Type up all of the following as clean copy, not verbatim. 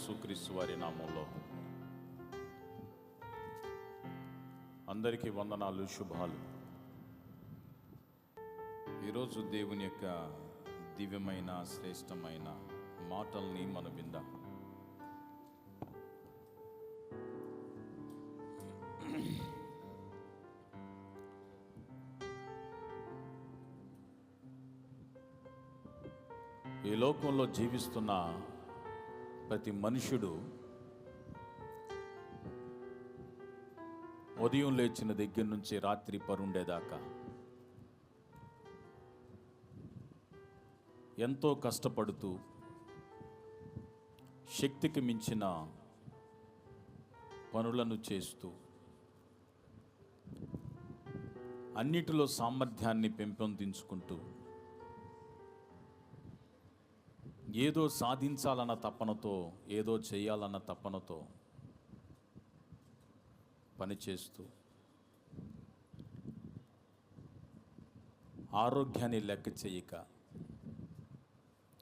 యేసుక్రీస్తు వారి నామంలో అందరికీ వందనాలు, శుభాలు. ఈరోజు దేవుని యొక్క దివ్యమైన శ్రేష్టమైన మాటల్ని మనం విందాం. ఈ లోకంలో జీవిస్తున్న ప్రతి మనుషుడు ఉదయం లేచిన దగ్గర నుంచి రాత్రి పరుండేదాకా ఎంతో కష్టపడుతూ శక్తికి మించిన పనులను చేస్తూ అన్నిటిలో సామర్థ్యాన్ని పెంపొందించుకుంటూ ఏదో సాధించాలన్న తపనతో, ఏదో చేయాలన్న తపనతో పనిచేస్తూ ఆరోగ్యాన్ని లెక్క చేయక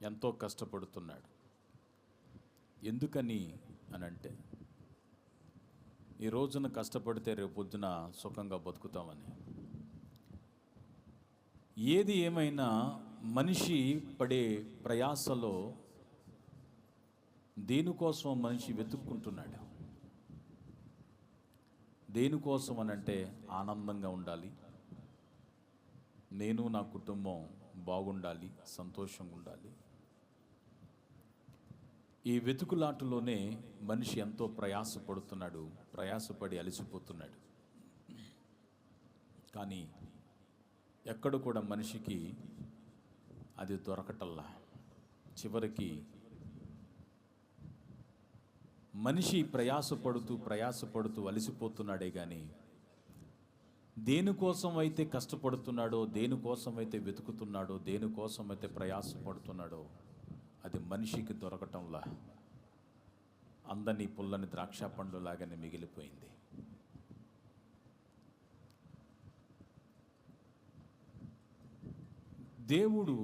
ఎంతో కష్టపడుతున్నాడు. ఎందుకని అనంటే, ఈ రోజున కష్టపడితే రేపు పొద్దున సుఖంగా బతుకుతామని. ఏది ఏమైనా మనిషి పడే ప్రయాసలో దేనికోసం మనిషి వెతుక్కుంటున్నాడు. దేనికోసం అనంటే ఆనందంగా ఉండాలి, నేను నా కుటుంబం బాగుండాలి, సంతోషంగా ఉండాలి. ఈ వెతుకులాటలోనే మనిషి ఎంతో ప్రయాసపడుతున్నాడు, ప్రయాసపడి అలసిపోతున్నాడు. కానీ ఎక్కడ కూడా మనిషికి అది దొరకటల్లా. చివరికి మనిషి ప్రయాసపడుతూ అలసిపోతున్నాడే కానీ దేనికోసం అయితే కష్టపడుతున్నాడో, దేనికోసం అయితే వెతుకుతున్నాడో, దేనికోసం అయితే ప్రయాసపడుతున్నాడో అది మనిషికి దొరకటంలా అందని పుల్లని ద్రాక్ష పండు లాగానే మిగిలిపోయింది. దేవుడు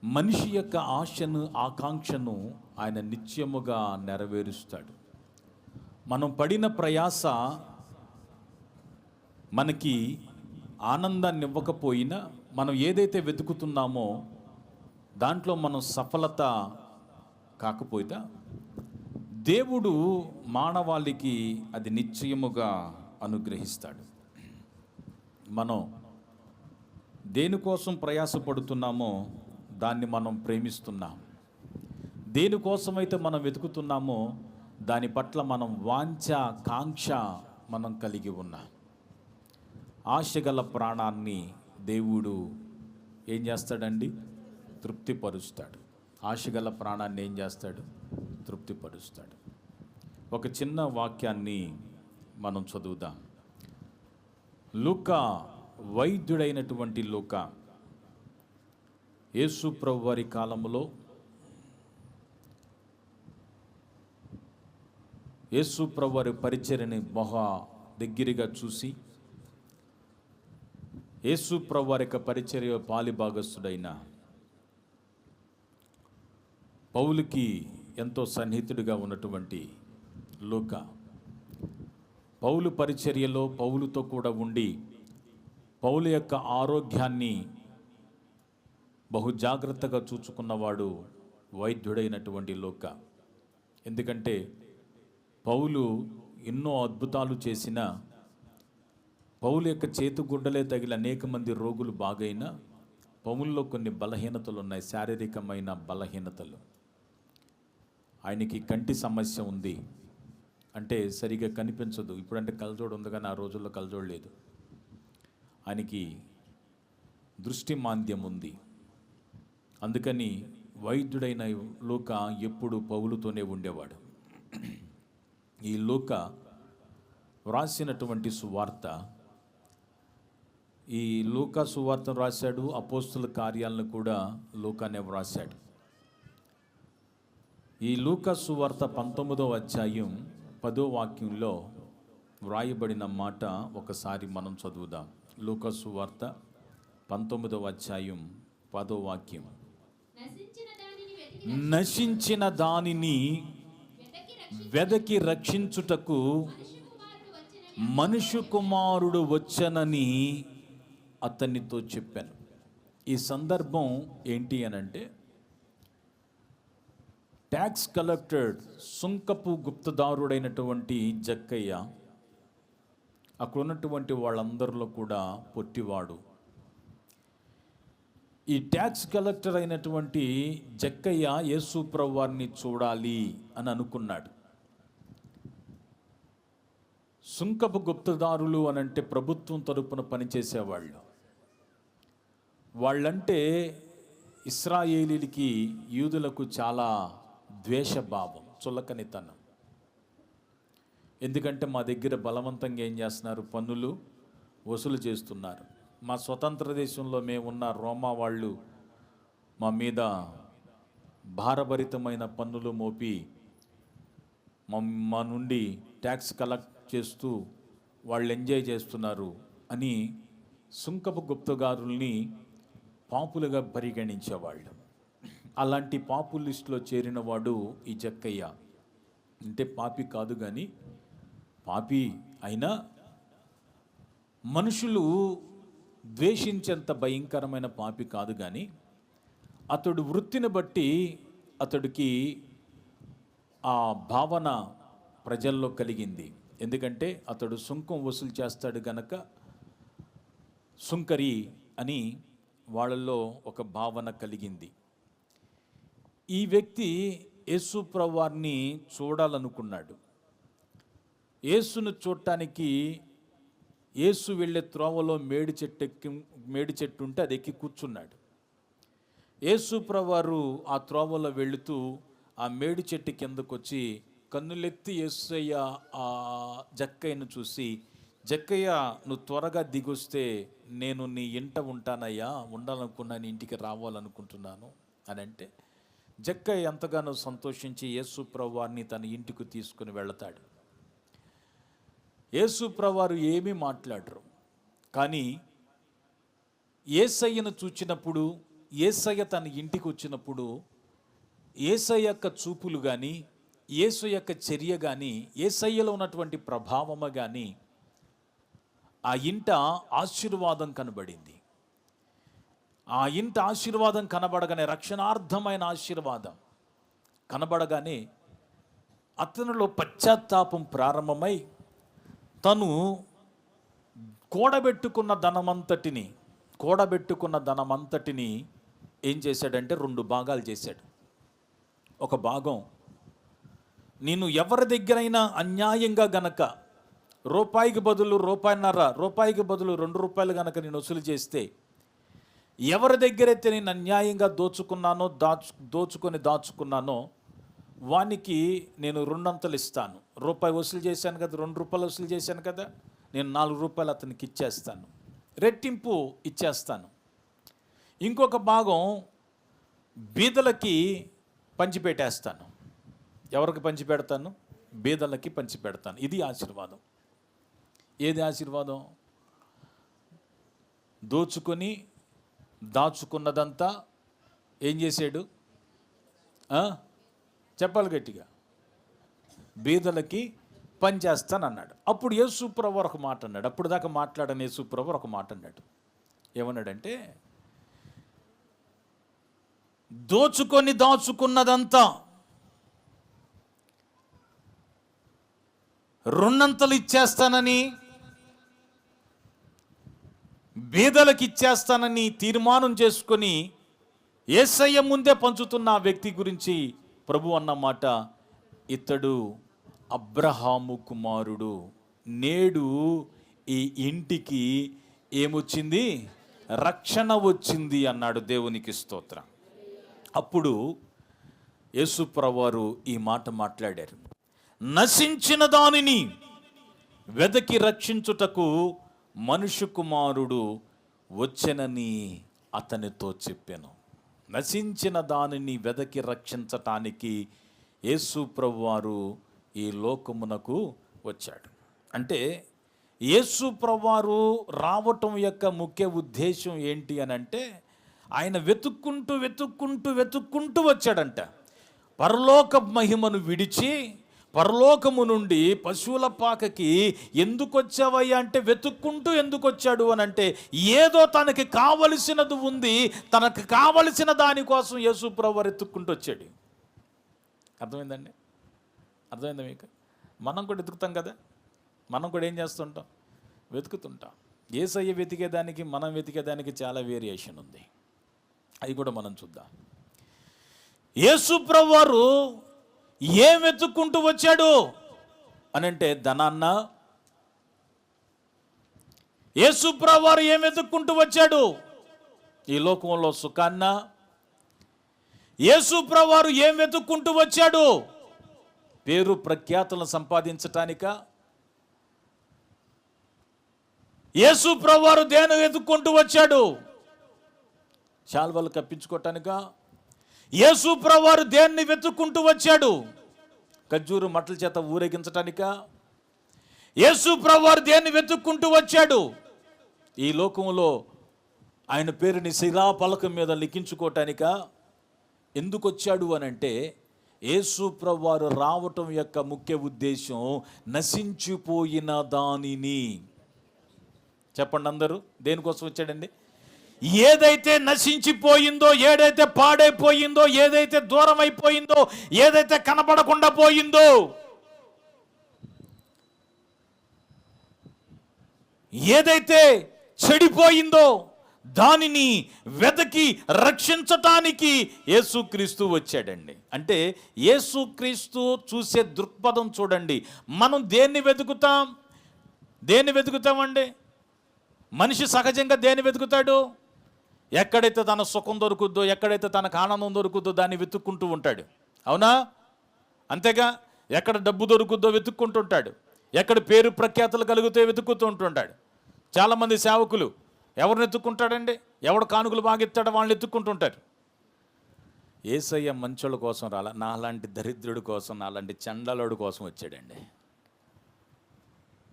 మనిషి యొక్క ఆశను, ఆకాంక్షను ఆయన నిత్యముగా నెరవేరుస్తాడు. మనం పడిన ప్రయాస మనకి ఆనందాన్ని ఇవ్వకపోయినా, మనం ఏదైతే వెతుకుతున్నామో దాంట్లో మనం సఫలత కాకపోయినా దేవుడు మానవాళికి అది నిశ్చయముగా అనుగ్రహిస్తాడు. మనం దేనికోసం ప్రయాసపడుతున్నామో దాన్ని మనం ప్రేమిస్తున్నాం. దేనికోసమైతే మనం వెతుకుతున్నామో దాని పట్ల మనం వాంఛ, కాంక్ష మనం కలిగి ఉన్నాం. ఆశగల ప్రాణాన్ని దేవుడు ఏం చేస్తాడండి? తృప్తిపరుస్తాడు. ఆశగల ప్రాణాన్ని ఏం చేస్తాడు? తృప్తిపరుస్తాడు. ఒక చిన్న వాక్యాన్ని మనం చదువుదాం. లూకా, వైద్యుడైనటువంటి లూకా, యేసు ప్రభువు వారి కాలంలో యేసు ప్రభువు వారి పరిచర్యని బహు దగ్గరగా చూసి, యేసు ప్రభువు వారి యొక్క పరిచర్య పాలిభాగస్తుడైన పౌలుకి ఎంతో సన్నిహితుడిగా ఉన్నటువంటి లూకా, పౌలు పరిచర్యలో పౌలుతో కూడా ఉండి పౌలు యొక్క ఆరోగ్యాన్ని బహు జాగ్రత్తగా చూచుకున్నవాడు వైద్యుడైనటువంటి లూకా. ఎందుకంటే పౌలు ఎన్నో అద్భుతాలు చేసిన, పౌలు యొక్క చేతుగుడ్డలే తగిలి అనేక మంది రోగులు బాగైనా పౌలులో కొన్ని బలహీనతలు ఉన్నాయి, శారీరకమైన బలహీనతలు. ఆయనకి కంటి సమస్య ఉంది, అంటే సరిగా కనిపించదు. ఇప్పుడంటే కళ్ళజోడు ఉంది కానీ ఆ రోజుల్లో కళ్ళజోడు లేదు. ఆయనకి దృష్టి మాంద్యం ఉంది. అందుకని వైద్యుడైన లూకా ఎప్పుడు పౌలుతోనే ఉండేవాడు. ఈ లూకా వ్రాసినటువంటి సువార్త, ఈ లూకా సువార్తను రాశాడు, అపోస్తుల కార్యాలను కూడా లూకానే వ్రాశాడు. ఈ లూకా సువార్త 19వ అధ్యాయం 10వ వాక్యంలో వ్రాయబడిన మాట ఒకసారి మనం చదువుదాం. లూకా సువార్త 19వ అధ్యాయం 10వ వాక్యం. నశించిన దానిని వెదకి రక్షించుటకు మనుష్య కుమారుడు వచ్చనని అతనితో చెప్పాను. ఈ సందర్భం ఏంటి అనంటే, ట్యాక్స్ కలెక్టర్ సుంకపు గుప్తదారుడైనటువంటి జక్కయ్య అక్కడ ఉన్నటువంటి వాళ్ళందరిలో కూడా పొట్టివాడు. ఈ ట్యాక్స్ కలెక్టర్ అయినటువంటి జక్కయ్య యేసు ప్రభువారిని చూడాలి అని అనుకున్నాడు. సుంకపు గుప్తదారులు అనంటే ప్రభుత్వం తరపున పనిచేసేవాళ్ళు. వాళ్ళంటే ఇశ్రాయేలీలకి, యూదులకు చాలా ద్వేషభావం, చులకనితనం. ఎందుకంటే మా దగ్గర బలవంతంగా ఏం చేస్తున్నారు, పన్నులు వసూలు చేస్తున్నారు. మా స్వతంత్ర దేశంలో మేమున్న రోమా వాళ్ళు మా మీద భారభరితమైన పన్నులు మోపి మా నుండి ట్యాక్స్ కలెక్ట్ చేస్తూ వాళ్ళు ఎంజాయ్ చేస్తున్నారు అని సుంకపు గుప్తదారుల్ని పాపులుగా పరిగణించేవాళ్ళు. అలాంటి పాపు లిస్టులో చేరిన వాడు ఈ జక్కయ్య. అంటే పాపి కాదు, కానీ పాపి అయినా మనుషులు ద్వేషించేంత భయంకరమైన పాపి కాదు, కానీ అతడు వృత్తిని బట్టి అతడికి ఆ భావన ప్రజల్లో కలిగింది. ఎందుకంటే అతడు సుంకం వసూలు చేస్తాడు గనక సుంకరి అని వాళ్ళల్లో ఒక భావన కలిగింది. ఈ వ్యక్తి యేసు ప్రభువారిని చూడాలనుకున్నాడు. యేసును చూడటానికి యేసు వెళ్ళే త్రోవలో మేడి చెట్టు ఉంటే అది ఎక్కి కూర్చున్నాడు. యేసు ప్రభువారు ఆ త్రోవలో వెళుతూ ఆ మేడి చెట్టు కిందకు వచ్చి కన్నులెత్తి యేసయ్య ఆ జక్కయ్యను చూసి, జక్కయ్య నువ్వు త్వరగా దిగొస్తే నేను నీ ఇంట ఉంటానయ్యా, ఉండాలనుకున్నాను, ఇంటికి రావాలనుకుంటున్నాను అని అంటే, జక్కయ్య ఎంతగానో సంతోషించి యేసు ప్రభువారిని తన ఇంటికి తీసుకుని వెళతాడు. యేసు ప్రభువారు ఏమీ మాట్లాడరు, కానీ యేసయ్యను చూచినప్పుడు, యేసయ్య తన ఇంటికి వచ్చినప్పుడు యేసయ్య యొక్క చూపులు కానీ, యేసు యొక్క చర్య కానీ, యేసయ్యలో ఉన్నటువంటి ప్రభావము కానీ ఆ ఇంట ఆశీర్వాదం కనబడింది. ఆ ఇంట ఆశీర్వాదం కనబడగానే, రక్షణార్థమైన ఆశీర్వాదం కనబడగానే అతనిలో పశ్చాత్తాపం ప్రారంభమై తను కూడబెట్టుకున్న ధనమంతటిని ఏం చేశాడంటే 2 భాగాలు చేశాడు. ఒక భాగం, నేను ఎవరి దగ్గరైనా అన్యాయంగా గనక రూపాయికి బదులు రూపాయికి బదులు 2 రూపాయలు గనక నేను వసూలు చేస్తే, ఎవరి దగ్గరైతే నేను అన్యాయంగా దాచుకున్నానో వానికి నేను 2 అంతలు ఇస్తాను. రూపాయి వసూలు చేశాను కదా, 2 రూపాయలు వసూలు చేశాను కదా, నేను 4 రూపాయలు అతనికి ఇచ్చేస్తాను, రెట్టింపు ఇచ్చేస్తాను. ఇంకొక భాగం బీదలకి పంచిపెట్టేస్తాను. ఎవరికి పంచిపెడతాను? బీదలకి పంచిపెడతాను. ఇది ఆశీర్వాదం. ఏది ఆశీర్వాదం? దాచుకున్నదంతా ఏం చేశాడు? చెప్పాలి గట్టిగా, బీదలకి పని చేస్తానన్నాడు. అప్పుడు యేసు ప్రభువు ఒక మాట అన్నాడు. అప్పుడు దాకా మాట్లాడని యేసు ప్రభువు ఒక మాట అన్నాడు. ఏమన్నాడంటే, దాచుకున్నదంతా 2 అంతలు ఇచ్చేస్తానని, బీదలకు ఇచ్చేస్తానని తీర్మానం చేసుకొని యేసయ్య ముందే పంచుతున్న ఆ వ్యక్తి గురించి ప్రభు అన్నమాట, ఇతడు అబ్రహాము కుమారుడు, నేడు ఈ ఇంటికి ఏమొచ్చింది? రక్షణ వచ్చింది అన్నాడు. దేవునికి స్తోత్రం. అప్పుడు యేసు ప్రభువారు ఈ మాట మాట్లాడారు. నశించిన దానిని వెదకి రక్షించుటకు మనుష్య కుమారుడు వచ్చెనని అతనితో చెప్పాను. నశించిన దానిని వెదకి రక్షించటానికి యేసు ప్రభువారు ఈ లోకమునకు వచ్చాడు. అంటే యేసు ప్రభువారు రావటం యొక్క ముఖ్య ఉద్దేశం ఏంటి అని అంటే, ఆయన వెతుక్కుంటూ వచ్చాడంట. పరలోక మహిమను విడిచి పరలోకము నుండి పశువుల పాకకి ఎందుకు వచ్చావయ్యా అంటే వెతుక్కుంటూ ఎందుకు వచ్చాడు అని అంటే ఏదో తనకి కావలసినది ఉంది, తనకు కావలసిన దానికోసం యేసు ప్రభువు వెతుక్కుంటూ వచ్చాడు. అర్థమైందండి? అర్థమైందా మీకు? మనం కూడా వెతుకుతాం కదా, మనం కూడా ఏం చేస్తుంటాం? వెతుకుతుంటాం. యేసయ్య వెతికేదానికి మనం వెతికేదానికి చాలా వేరియేషన్ ఉంది. అవి కూడా మనం చూద్దాం. యేసు ప్రభువారు ఏం వెతుక్కుంటూ వచ్చాడు అని అంటే ధనాన్న. యేసు ప్రభువారు ఏం వెతుక్కుంటూ వచ్చాడు? ఈ లోకంలో సుఖాన్న. యేసు ప్రభువారు ఏం వెతుక్కుంటూ వచ్చాడు? పేరు ప్రఖ్యాతులను సంపాదించటానిక? యేసు ప్రభువారు దేని వెతుక్కుంటూ వచ్చాడు? శాల్వాలు కప్పించుకోవటానిక? యేసు ప్రభువారు దేన్ని వెతుక్కుంటూ వచ్చాడు? ఖర్జూరు మట్టల చేత ఊరేగించటానిక? యేసు ప్రభువారు దేన్ని వెతుక్కుంటూ వచ్చాడు? ఈ లోకంలో ఆయన పేరుని శిలా పలకం మీద లిఖించుకోవటానిక? ఎందుకు వచ్చాడు అని అంటే యేసు ప్రభువారు రావటం యొక్క ముఖ్య ఉద్దేశం నశించిపోయిన దానిని, చెప్పండి అందరూ, దేనికోసం వచ్చాడండి? ఏదైతే నశించిపోయిందో, ఏదైతే పాడైపోయిందో, ఏదైతే దూరం అయిపోయిందో, ఏదైతే కనపడకుండా పోయిందో, ఏదైతే చెడిపోయిందో దానిని వెతకి రక్షించటానికి యేసుక్రీస్తు వచ్చాడండి. అంటే యేసుక్రీస్తు చూసే దృక్పథం చూడండి. మనం దేన్ని వెతుకుతామండి? మనిషి సహజంగా దేన్ని వెతుకుతాడు? ఎక్కడైతే తన సుఖం దొరుకుద్దో, ఎక్కడైతే తనకు ఆనందం దొరుకుద్దో దాన్ని వెతుక్కుంటూ ఉంటాడు. అవునా? అంతేగా? ఎక్కడ డబ్బు దొరుకుద్దో వెతుక్కుంటుంటాడు, ఎక్కడ పేరు ప్రఖ్యాతులు కలిగితే వెతుక్కుతూ ఉంటుంటాడు. చాలామంది సేవకులు ఎవరిని ఎత్తుక్కుంటాడండి? ఎవడు కానుకలు బాగా ఎత్తాడో వాళ్ళని ఎత్తుక్కుంటుంటారు. యేసయ్య మంచోళ్ళ కోసం రాలా, నాలాంటి దరిద్రుడి కోసం, నాలాంటి చండాలుడి కోసం వచ్చాడండి.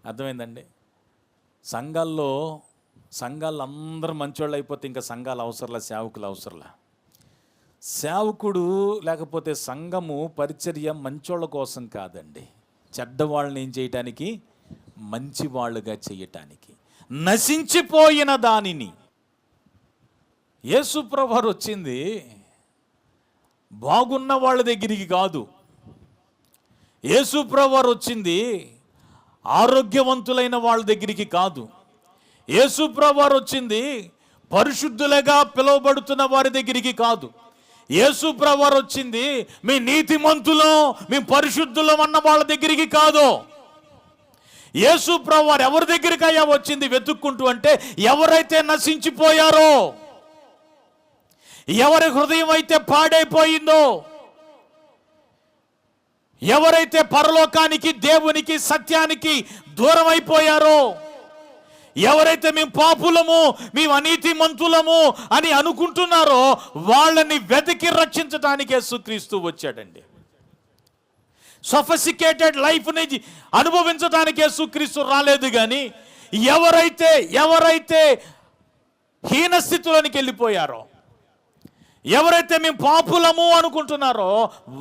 అర్థమైందండి? సంఘాల్లో అందరూ మంచోళ్ళు అయిపోతే ఇంకా సంఘాలు అవసరంలా, సేవకులు అవసరంలా. సేవకుడు లేకపోతే సంఘము పరిచర్య మంచోళ్ళ కోసం కాదండి, చెడ్డవాళ్ళని ఏం చేయటానికి? మంచి వాళ్ళుగా చేయటానికి. నశించిపోయిన దానిని. యేసు ప్రభువారు వచ్చింది బాగున్న వాళ్ళ దగ్గరికి కాదు. యేసు ప్రభువారు వచ్చింది ఆరోగ్యవంతులైన వాళ్ళ దగ్గరికి కాదు. యేసు ప్రభువారు వచ్చింది పరిశుద్ధులుగా పిలువబడుతున్న వారి దగ్గరికి కాదు. యేసు ప్రభువారు వచ్చింది మీ నీతిమంతులం, మీ పరిశుద్ధులం అన్న వాళ్ళ దగ్గరికి కాదు. యేసు ప్రభువారు ఎవరి దగ్గరికి అయ్యా వచ్చింది వెతుక్కుంటూ అంటే ఎవరైతే నశించిపోయారో, ఎవరి హృదయం అయితే పాడైపోయిందో, ఎవరైతే పరలోకానికి, దేవునికి, సత్యానికి దూరం అయిపోయారో, ఎవరైతే మేము పాపులము, మేము అనీతిమంతులము అని అనుకుంటున్నారో వాళ్ళని వెతికి రక్షించడానికి యేసుక్రీస్తు వచ్చాడండి. సొఫిస్టికేటెడ్ లైఫ్ని అనుభవించడానికి యేసుక్రీస్తు రాలేదు. కానీ ఎవరైతే హీన స్థితిలోనికి వెళ్ళిపోయారో, ఎవరైతే మేము పాపులము అనుకుంటున్నారో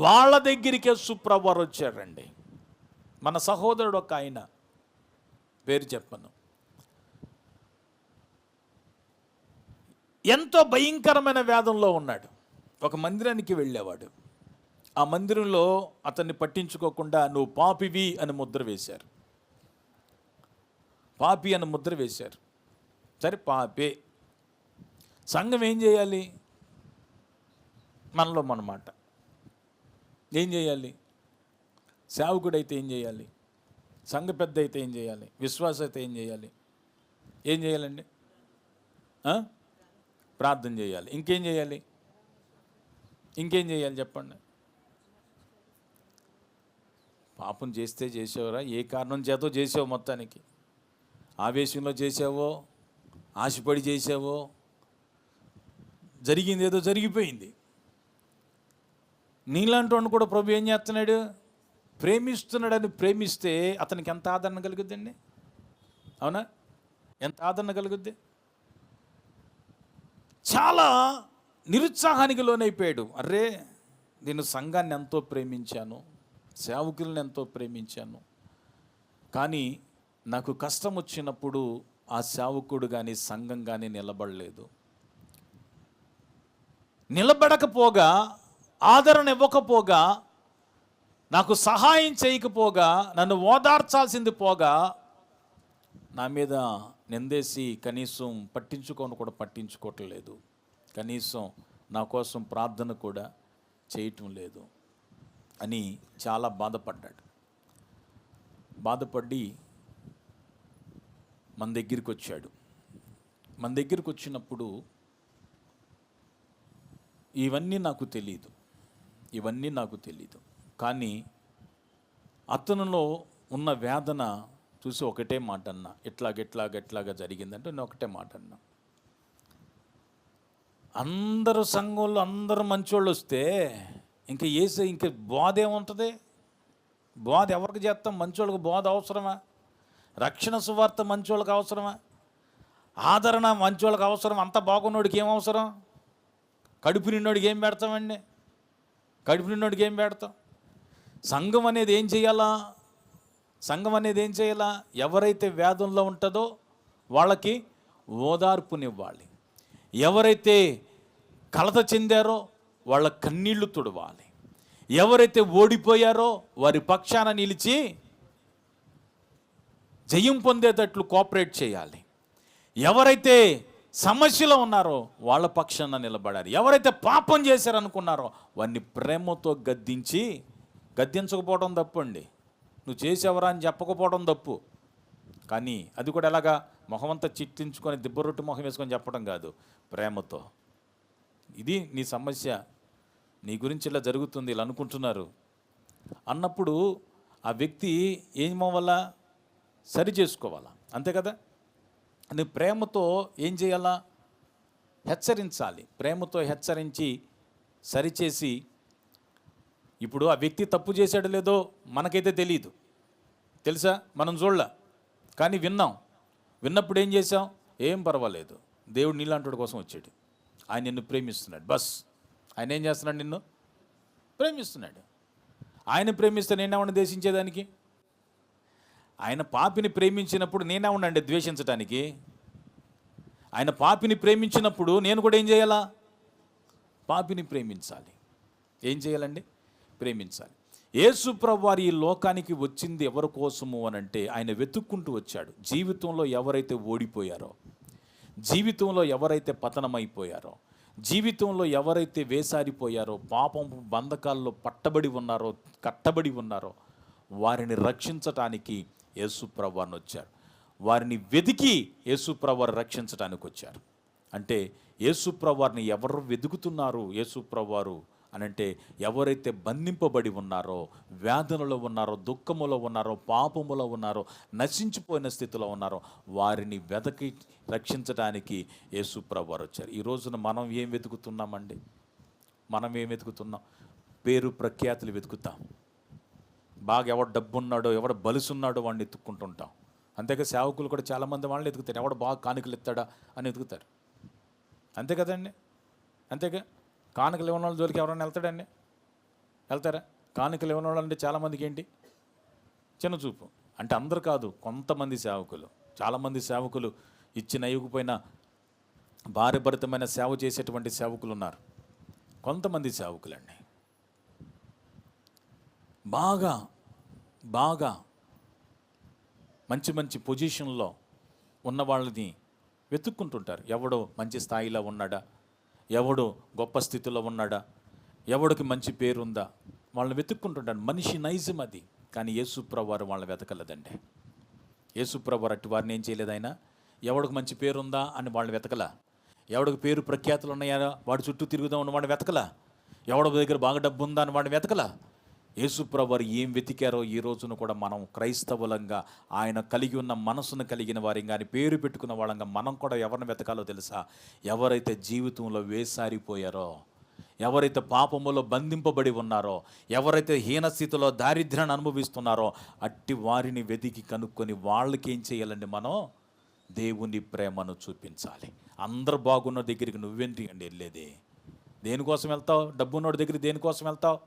వాళ్ళ దగ్గరికి యేసు ప్రభువారు వచ్చారండి. మన సహోదరుడు ఒక ఆయన, పేరు చెప్పను, ఎంతో భయంకరమైన వేదంలో ఉన్నాడు. ఒక మందిరానికి వెళ్ళేవాడు. ఆ మందిరంలో అతన్ని పట్టించుకోకుండా నువ్వు పాపివి అని ముద్ర వేశారు. పాపి అని ముద్ర వేశారు. సరే, పాపే. సంఘం ఏం చేయాలి? మనలో మనమాట ఏం చేయాలి? సేవకుడైతే ఏం చేయాలి? సంఘ పెద్ద అయితే ఏం చేయాలి? విశ్వాస అయితే ఏం చేయాలి? ఏం చేయాలండి? ప్రార్థన చేయాలి. ఇంకేం చేయాలి? చెప్పండి. పాపం చేస్తే చేసావురా, ఏ కారణం చేతో చేసావు, మొత్తానికి ఆవేశంలో చేసావో, ఆశపడి చేసావో, జరిగింది ఏదో జరిగిపోయింది. నీలాంటి వాడిని కూడా ప్రభు ఏం చేస్తున్నాడు? ప్రేమిస్తున్నాడని ప్రేమిస్తే అతనికి ఎంత ఆదరణ కలుగుద్దండి? అవునా? ఎంత ఆదరణ కలుగుద్ది? చాలా నిరుత్సాహానికి లోనైపోయాడు. అరే, నేను సంఘాన్ని ఎంతో ప్రేమించాను, సేవకులను ఎంతో ప్రేమించాను, కానీ నాకు కష్టం వచ్చినప్పుడు ఆ సేవకుడు కానీ సంఘం కానీ నిలబడలేదు. నిలబడకపోగా, ఆదరణ ఇవ్వకపోగా, నాకు సహాయం చేయకపోగా, నన్ను ఓదార్చాల్సింది పోగా నా మీద నిందేసి కనీసం పట్టించుకోవట్లేదు, కనీసం నా కోసం ప్రార్థన కూడా చేయటం లేదు అని చాలా బాధపడ్డాడు. బాధపడి మన దగ్గరికి వచ్చాడు. మన దగ్గరికి వచ్చినప్పుడు ఇవన్నీ నాకు తెలీదు, కానీ అతనిలో ఉన్న వేదన చూసి ఒకటే మాట అన్నా, ఎట్లాగా జరిగిందంటే నేను ఒకటే మాట అన్నా, అందరూ సంఘంలో అందరూ మంచోళ్ళు వస్తే ఇంక బోధ ఏముంటుంది? బోధ ఎవరికి చేస్తాం? మంచోళ్ళకి బోధ అవసరమా? రక్షణ సువార్త మంచోళ్ళకి అవసరమా? ఆదరణ మంచోళ్ళకి అవసరం? అంత బాగున్నోడికి ఏం అవసరం? కడుపు నిన్నోడికి ఏం పెడతామండి? ఏం పెడతాం? సంఘం అనేది ఏం చేయాలా? ఎవరైతే వేదంలో ఉంటుందో వాళ్ళకి ఓదార్పునివ్వాలి. ఎవరైతే కలత చెందారో వాళ్ళ కన్నీళ్లు తుడవాలి. ఎవరైతే ఓడిపోయారో వారి పక్షాన నిలిచి జయం పొందేటట్లు కోఆపరేట్ చేయాలి. ఎవరైతే సమస్యలో ఉన్నారో వాళ్ళ పక్షాన నిలబడాలి. ఎవరైతే పాపం చేశారనుకున్నారో వారిని ప్రేమతో గద్దించకపోవడం తప్పండి. నువ్వు చేసేవరా అని చెప్పకపోవడం తప్పు. కానీ అది కూడా ఎలాగా? మొహమంతా చిట్టించుకొని దిబ్బరొట్టు మొహం వేసుకొని చెప్పడం కాదు, ప్రేమతో. ఇది నీ సమస్య, నీ గురించి ఇలా జరుగుతుంది, ఇలా అనుకుంటున్నారు అన్నప్పుడు ఆ వ్యక్తి ఏమవ్వాలా? సరి చేసుకోవాలా, అంతే కదా? నువ్వు ప్రేమతో ఏం చేయాలా? హెచ్చరించాలి. ప్రేమతో హెచ్చరించి సరిచేసి, ఇప్పుడు ఆ వ్యక్తి తప్పు చేశాడో లేదో మనకైతే తెలియదు, తెలుసా? మనం చూడలే, కానీ విన్నప్పుడు ఏం చేసాం? ఏం పర్వాలేదు, దేవుడు నీలాంటి కోసం వచ్చాడు, ఆయన నిన్ను ప్రేమిస్తున్నాడు. బస్, ఆయన ఏం చేస్తున్నాడు? నిన్ను ప్రేమిస్తున్నాడు. ఆయన ప్రేమిస్తే నేనేమన్నా ద్వేషించేదానికి? ఆయన పాపిని ప్రేమించినప్పుడు నేనేమన్నాండి ద్వేషించటానికి? ఆయన పాపిని ప్రేమించినప్పుడు నేను కూడా ఏం చేయాలా? పాపిని ప్రేమించాలి. ఏం చేయాలండి? ప్రేమించాలి. యేసు ప్రభువారు ఈ లోకానికి వచ్చింది ఎవరి కోసము అనంటే ఆయన వెతుక్కుంటూ వచ్చాడు. జీవితంలో ఎవరైతే ఓడిపోయారో, జీవితంలో ఎవరైతే పతనమైపోయారో, జీవితంలో ఎవరైతే వేసారిపోయారో, పాపం బంధకాల్లో కట్టబడి ఉన్నారో వారిని రక్షించటానికి యేసు ప్రభువారు వచ్చారు. వారిని వెతికి యేసు ప్రభువారు రక్షించడానికి వచ్చారు. అంటే యేసు ప్రభువారిని ఎవరు వెతుకుతున్నారు? యేసు ప్రభువారు అనంటే ఎవరైతే బంధింపబడి ఉన్నారో, వేదనలో ఉన్నారో, దుఃఖములో ఉన్నారో, పాపములో ఉన్నారో, నశించిపోయిన స్థితిలో ఉన్నారో వారిని వెతకి రక్షించడానికి యేసు ప్రభువారు వచ్చారు. ఈ రోజున మనం ఏం వెతుకుతున్నామండి? పేరు ప్రఖ్యాతులు వెతుకుతాం. బాగా ఎవడు డబ్బు ఉన్నాడో, ఎవడు బలుసున్నాడో వాడిని ఎత్తుక్కుంటుంటాం. అంతేగా సేవకులు కూడా చాలామంది వాళ్ళని ఎత్తుకుతారు. ఎవడు బాగా కానుకలు ఎత్తాడా అని ఎత్తుకుతారు. అంతే కదండి? అంతేగా? కానుకలు ఇవ్వని వాళ్ళ జోలికి ఎవరైనా వెళ్తారా? కానుకలు ఇవ్వని వాళ్ళు అంటే చాలామందికి ఏంటి? చిన్న చూపు. అంటే అందరు కాదు, కొంతమంది సేవకులు. చాలామంది సేవకులు ఇచ్చిన ఇవ్వకపోయినా భార్యభరితమైన సేవ చేసేటువంటి సేవకులు ఉన్నారు. కొంతమంది సేవకులండి బాగా మంచి పొజిషన్లో ఉన్న వాళ్ళని వెతుక్కుంటుంటారు. ఎవడో మంచి స్థాయిలో ఉన్నాడా, ఎవడు గొప్ప స్థితిలో ఉన్నాడా, ఎవడికి మంచి పేరుందా, వాళ్ళని వెతుక్కుంటుంటాడు. మనిషి నైజం అది. కానీ యేసుప్రభువు వారు వాళ్ళని వెతకలేదండి. యేసుప్రభువు వారు అట్టి వారిని ఏం చేయలేదు. ఆయన ఎవడికి మంచి పేరుందా అని వాళ్ళని వెతకలా, ఎవడికి పేరు ప్రఖ్యాతులు ఉన్నాయా వాడి చుట్టూ తిరుగుదాం అని వాడిని వెతకలా, ఎవడి దగ్గర బాగా డబ్బు ఉందా అని వాడిని వెతకలా. యేసుప్రభువు వారు ఏం వెతికారో ఈ రోజున కూడా మనం క్రైస్తవులంగా, ఆయన కలిగి ఉన్న మనసును కలిగిన వారి కానీ పేరు పెట్టుకున్న వాళ్ళంగా మనం కూడా ఎవరిని వెతకాలో తెలుసా? ఎవరైతే జీవితంలో వేసారిపోయారో, ఎవరైతే పాపములో బంధింపబడి ఉన్నారో, ఎవరైతే హీనస్థితిలో దారిద్ర్యాన్ని అనుభవిస్తున్నారో అట్టి వారిని వెతికి కనుక్కొని వాళ్ళకి ఏం చేయాలండి? మనం దేవుని ప్రేమను చూపించాలి. అందరు బాగున్న దగ్గరికి నువ్వెందుకండి వెళ్ళేది? దేనికోసం వెళ్తావు? డబ్బున్నోడి దగ్గరికి దేనికోసం వెళ్తావు?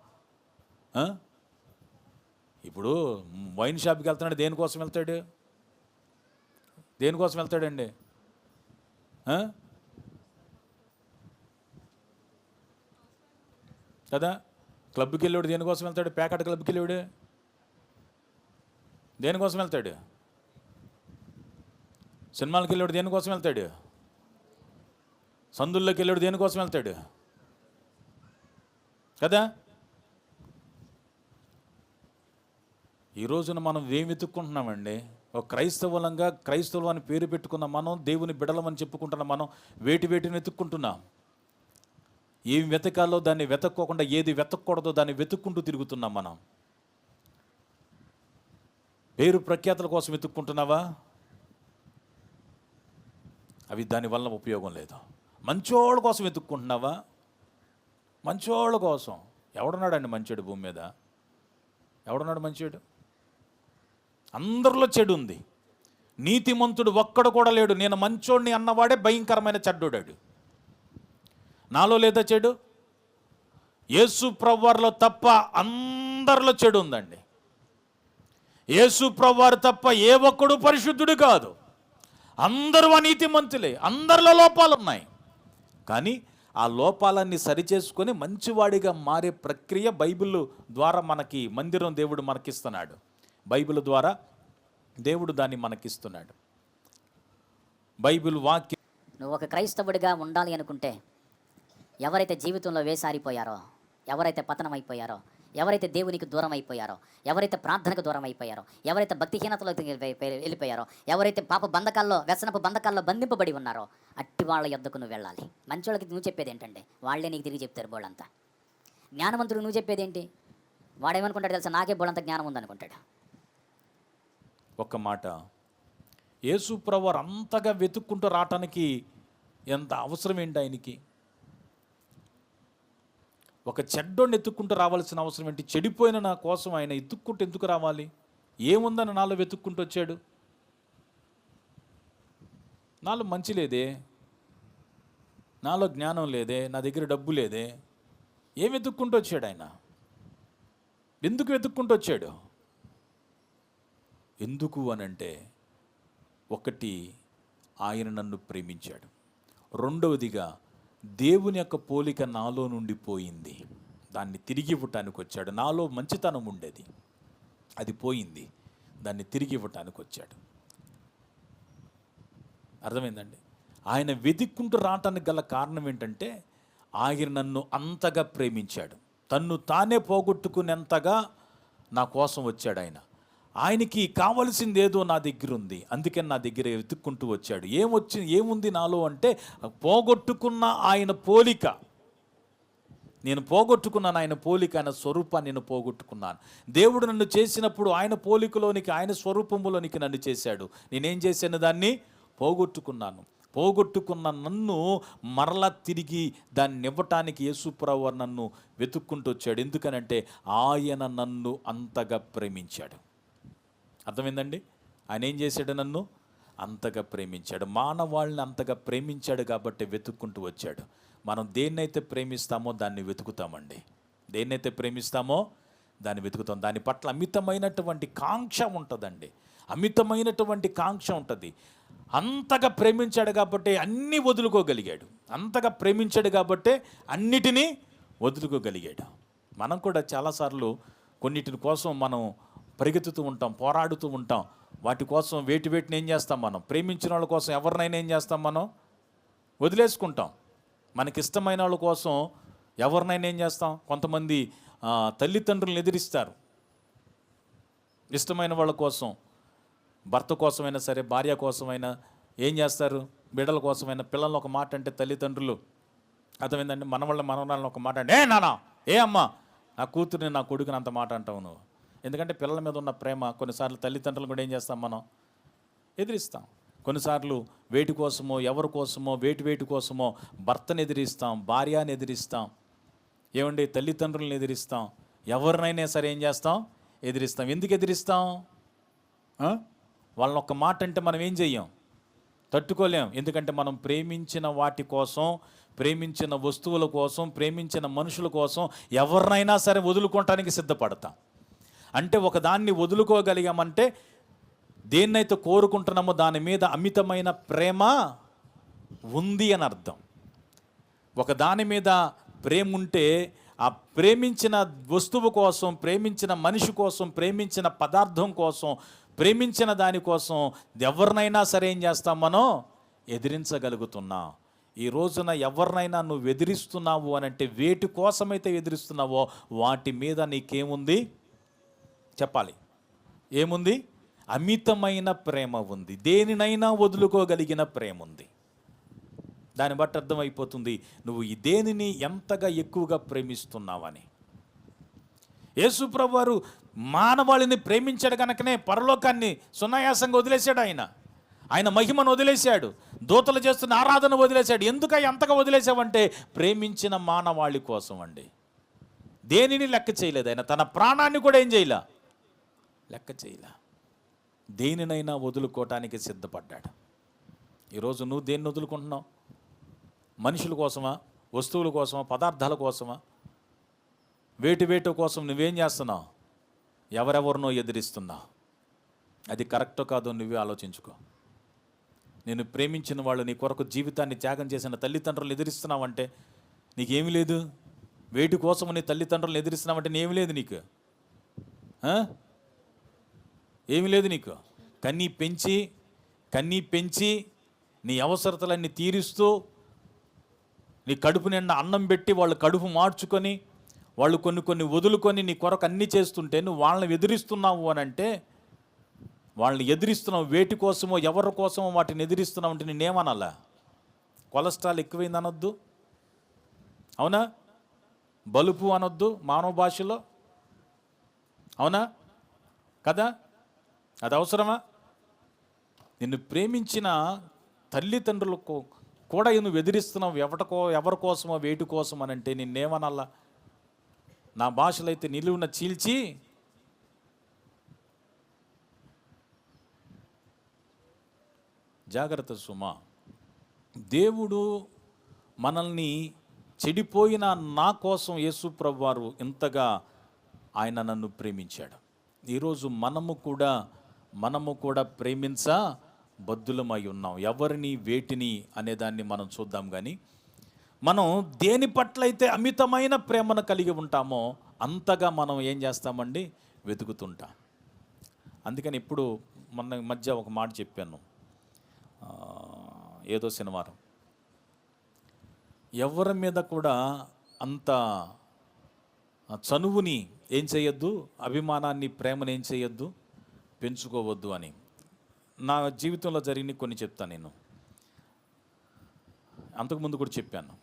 ఇప్పుడు వైన్ షాప్కి వెళ్తున్నాడు, దేనికోసం వెళ్తాడు? దేనికోసం వెళ్తాడండి? కదా, క్లబ్కి వెళ్ళాడు దేనికోసం వెళ్తాడు? ప్యాకెట్ క్లబ్కి వెళ్ళాడు దేనికోసం వెళ్తాడు? సినిమాలకు వెళ్ళాడు దేనికోసం వెళ్తాడు? సందుల్లోకి వెళ్ళాడు దేనికోసం వెళ్తాడు? కదా, ఈ రోజున మనం ఏం వెతుక్కుంటున్నామండి? ఒక క్రైస్తవులు అని పేరు పెట్టుకున్న మనం, దేవుని బిడలమని చెప్పుకుంటున్న మనం వేటిని వెతుక్కుంటున్నాం. ఏం వెతకాలో దాన్ని వెతక్కోకుండా, ఏది వెతకూడదో దాన్ని వెతుక్కుంటూ తిరుగుతున్నాం మనం. పేరు ప్రఖ్యాతుల కోసం వెతుక్కుంటున్నావా? అవి దానివల్ల ఉపయోగం లేదు. మంచోళ్ళ కోసం వెతుక్కుంటున్నావా? మంచోళ్ళ కోసం. ఎవడున్నాడండి మంచోడు భూమి మీద? ఎవడున్నాడు మంచోడు? అందరిలో చెడు ఉంది. నీతిమంతుడు ఒక్కడు కూడా లేడు. నేను మంచోడిని అన్నవాడే భయంకరమైన చెడ్డోడాడు. నాలో లేదా చెడు? యేసు ప్రభువారిలో తప్ప అందరిలో చెడు ఉందండి. యేసు ప్రభువారు తప్ప ఏ ఒక్కడు పరిశుద్ధుడు కాదు. అందరూ అనీతిమంతులే. అందరిలో లోపాలు ఉన్నాయి. కానీ ఆ లోపాలన్నీ సరిచేసుకొని మంచివాడిగా మారే ప్రక్రియ బైబిల్ ద్వారా మనకి మందిరం దేవుడు మనకిస్తున్నాడు. బైబిల్ ద్వారా దేవుడు దాన్ని మనకిస్తున్నాడు. బైబిల్ వాక్యం. నువ్వు ఒక క్రైస్తవుడిగా ఉండాలి అనుకుంటే, ఎవరైతే జీవితంలో వేసారిపోయారో, ఎవరైతే పతనం అయిపోయారో, ఎవరైతే దేవునికి దూరం అయిపోయారో, ఎవరైతే ప్రార్థనకు దూరం అయిపోయారో, ఎవరైతే భక్తిహీనతలో వెళ్ళిపోయారో, ఎవరైతే పాప బంధకాల్లో, వ్యసనపు బంధకాల్లో బంధింపబడి ఉన్నారో, అట్టి వాళ్ళ యొద్దకు నువ్వు వెళ్ళాలి. మంచోళ్ళకి నువ్వు చెప్పేది ఏంటంటే వాళ్ళే నీకు తిరిగి చెప్తారు బోళ్ళంతా. జ్ఞానవంతుడు నువ్వు చెప్పేది ఏంటి? వాడేమనుకుంటాడు తెలుసా? నాకే బోళ్ళంత జ్ఞానం ఉందనుకుంటాడు. ఒక్క మాట, యేసు ప్రభువారు అంతగా వెతుక్కుంటూ రావటానికి ఎంత అవసరం ఏంటి ఆయనకి? ఒక చెడ్డోడిని ఎత్తుక్కుంటూ రావాల్సిన అవసరం ఏంటి? చెడిపోయిన నా కోసం ఆయన ఎత్తుక్కుంటూ ఎందుకు రావాలి? ఏముందని నాలో వెతుక్కుంటూ వచ్చాడు? నాలో మంచి లేదే, నాలో జ్ఞానం లేదే, నా దగ్గర డబ్బు లేదే. ఏం వెతుక్కుంటూ వచ్చాడు ఆయన? ఎందుకు వెతుక్కుంటూ వచ్చాడు? ఎందుకు అనంటే, ఒకటి, ఆయన నన్ను ప్రేమించాడు. రెండవదిగా, దేవుని యొక్క పోలిక నాలో నుండి పోయింది, దాన్ని తిరిగి ఇవ్వటానికి వచ్చాడు. నాలో మంచితనం ఉండేది, అది పోయింది, దాన్ని తిరిగి ఇవ్వటానికి వచ్చాడు. అర్థమైందండి? ఆయన వెతుక్కుంటూ రావటానికి గల కారణం ఏంటంటే, ఆయన నన్ను అంతగా ప్రేమించాడు. తన్ను తానే పోగొట్టుకునేంతగా నా కోసం వచ్చాడు ఆయన. ఆయనకి కావలసింది ఏదో నా దగ్గర ఉంది, అందుకని నా దగ్గర వెతుక్కుంటూ వచ్చాడు. ఏముంది నాలో అంటే, పోగొట్టుకున్న ఆయన పోలిక. నేను పోగొట్టుకున్నాను ఆయన పోలిక, ఆయన స్వరూపాన్ని నేను పోగొట్టుకున్నాను. దేవుడు నన్ను చేసినప్పుడు ఆయన పోలికలోనికి, ఆయన స్వరూపంలోనికి నన్ను చేశాడు. నేనేం చేశాను? దాన్ని పోగొట్టుకున్నాను. పోగొట్టుకున్న నన్ను మరలా తిరిగి దాన్ని ఇవ్వటానికి యేసుప్రభువు నన్ను వెతుక్కుంటూ వచ్చాడు. ఎందుకనంటే ఆయన నన్ను అంతగా ప్రేమించాడు. అర్థమైందండి? ఆయన ఏం చేశాడు? నన్ను అంతగా ప్రేమించాడు. మానవాళ్ళని అంతగా ప్రేమించాడు కాబట్టి వెతుక్కుంటూ వచ్చాడు. మనం దేన్నైతే ప్రేమిస్తామో దాన్ని వెతుకుతామండి. దేన్నైతే ప్రేమిస్తామో దాన్ని వెతుకుతాం. దాని పట్ల అమితమైనటువంటి కాంక్ష ఉంటుందండి. అమితమైనటువంటి కాంక్ష ఉంటుంది. అంతగా ప్రేమించాడు కాబట్టి అన్నీ వదులుకోగలిగాడు. అంతగా ప్రేమించాడు కాబట్టి అన్నిటినీ వదులుకోగలిగాడు. మనం కూడా చాలాసార్లు కొన్నిటిని కోసం మనం పరిగెత్తుతూ ఉంటాం, పోరాడుతూ ఉంటాం. వాటి కోసం వేటిని ఏం చేస్తాం? మనం ప్రేమించిన వాళ్ళ కోసం ఎవరినైనా ఏం చేస్తాం? మనం వదిలేసుకుంటాం. మనకిష్టమైన వాళ్ళ కోసం ఎవరినైనా ఏం చేస్తాం? కొంతమంది తల్లిదండ్రులను ఎదిరిస్తారు. ఇష్టమైన వాళ్ళ కోసం, భర్త కోసమైనా సరే, భార్య కోసమైనా ఏం చేస్తారు? బిడ్డల కోసమైనా, పిల్లలు ఒక మాట అంటే తల్లిదండ్రులు, అర్థమైందండి, మనవళ్ళని ఒక మాట అంటే, ఏ నాన్న, ఏ అమ్మ, నా కూతురిని నా కొడుకుని అంత మాట అంటావు నువ్వు. ఎందుకంటే పిల్లల మీద ఉన్న ప్రేమ. కొన్నిసార్లు తల్లిదండ్రులు కూడా ఏం చేస్తాం? మనం ఎదిరిస్తాం. కొన్నిసార్లు వేటి కోసమో, ఎవరి కోసమో, వేటి కోసమో భర్తను ఎదిరిస్తాం, భార్యని ఎదిరిస్తాం, ఏమండి, తల్లిదండ్రులను ఎదిరిస్తాం, ఎవరినైనా సరే ఏం చేస్తాం? ఎదిరిస్తాం. ఎందుకు ఎదిరిస్తాం? వాళ్ళని ఒక్క మాట అంటే మనం ఏం చెయ్యం? తట్టుకోలేం. ఎందుకంటే మనం ప్రేమించిన వాటి కోసం, ప్రేమించిన వస్తువుల కోసం, ప్రేమించిన మనుషుల కోసం ఎవరినైనా సరే వదులుకోవటానికి సిద్ధపడతాం. అంటే ఒకదాన్ని వదులుకోగలిగామంటే దేన్నైతే కోరుకుంటున్నామో దాని మీద అమితమైన ప్రేమ ఉంది అని అర్థం. ఒక దాని మీద ప్రేమ ఉంటే ఆ ప్రేమించిన వస్తువు కోసం, ప్రేమించిన మనిషి కోసం, ప్రేమించిన పదార్థం కోసం, ప్రేమించిన దానికోసం ఎవరినైనా సరే ఏం చేస్తాం, మనం ఎదిరించగలుగుతున్నాం. ఈ రోజున ఎవరినైనా నువ్వు ఎదిరిస్తున్నావు అని అంటే వేటి కోసమైతే ఎదిరిస్తున్నావో వాటి మీద నీకేముంది చెప్పాలి. ఏముంది? అమితమైన ప్రేమ ఉంది. దేనినైనా వదులుకోగలిగిన ప్రేమ ఉంది. దాన్ని బట్టి అర్థమైపోతుంది నువ్వు ఈ దేనిని ఎంతగా ఎక్కువగా ప్రేమిస్తున్నావని. యేసు ప్రభువు వారు మానవాళిని ప్రేమించాడు కనుకనే పరలోకాన్ని సునాయాసంగా వదిలేశాడు. ఆయన మహిమను వదిలేశాడు, దూతలు చేస్తున్న ఆరాధన వదిలేశాడు. ఎందుకై అంతగా వదిలేశావంటే ప్రేమించిన మానవాళి కోసం అండి. దేనిని లెక్క చేయలేదు ఆయన. తన ప్రాణాన్ని కూడా ఏం చేయలే, లెక్క చేయలే. దేనినైనా వదులుకోవటానికి సిద్ధపడ్డాడు. ఈరోజు నువ్వు దేన్ని వదులుకుంటున్నావు? మనుషుల కోసమా, వస్తువుల కోసమా, పదార్థాల కోసమా? వేటి కోసం నువ్వేం చేస్తున్నావు? ఎవరెవరినో ఎదిరిస్తున్నావు. అది కరెక్టో కాదో నువ్వే ఆలోచించుకో. నేను ప్రేమించిన వాళ్ళు నీ కొరకు జీవితాన్ని త్యాగం చేసిన తల్లిదండ్రులు ఎదిరిస్తున్నావంటే నీకేమీ లేదు. వేటి కోసం నీ తల్లిదండ్రులను ఎదిరిస్తున్నావంటే ఏమి లేదు నీకు, ఏమి లేదు నీకు. కన్నీ పెంచి నీ అవసరతలన్నీ తీరుస్తూ నీ కడుపు నిండా అన్నం పెట్టి వాళ్ళు కడుపు మార్చుకొని వాళ్ళు కొన్ని వదులుకొని నీ కొరకు అన్నీ చేస్తుంటే నువ్వు వాళ్ళని ఎదిరిస్తున్నావు అని అంటే, వాళ్ళని ఎదిరిస్తున్నావు వేటి కోసమో ఎవరి కోసమో వాటిని ఎదిరిస్తున్నావు అంటే నేనేమనాలా? కొలెస్ట్రాల్ ఎక్కువైంది అనొద్దు, అవునా? బలుపు అనొద్దు మానవ భాషలో, అవునా కదా? అది అవసరమా? నిన్ను ప్రేమించిన తల్లిదండ్రులకు కూడా నువ్వు ఎదిరిస్తున్నావు ఎవరి కోసమో వేటి కోసం అని అంటే నిన్నేమనాలా? నా భాషలో అయితే నిలువున చీల్చి జాగ్రత్త సుమా. దేవుడు మనల్ని చెడిపోయిన నా కోసం యేసు ప్రభువారు ఇంతగా ఆయన నన్ను ప్రేమించాడు. ఈరోజు మనము కూడా ప్రేమించ బద్దులమై ఉన్నాం. ఎవరిని వేటిని అనేదాన్ని మనం చూద్దాం. కానీ మనం దేని పట్ల అయితే అమితమైన ప్రేమను కలిగి ఉంటామో అంతగా మనం ఏం చేస్తామండి? వెతుకుతుంటాం. అందుకని ఇప్పుడు మన మధ్య ఒక మాట చెప్పాను ఏదో శనివారం, ఎవరి మీద కూడా అంత చనువుని ఏం చేయొద్దు, అభిమానాన్ని ప్రేమను ఏం చేయొద్దు, పెంచుకోవద్దు అని. నా జీవితంలో జరిగిన కొన్ని చెప్తాను. నేను అంతకుముందు కూడా చెప్పాను.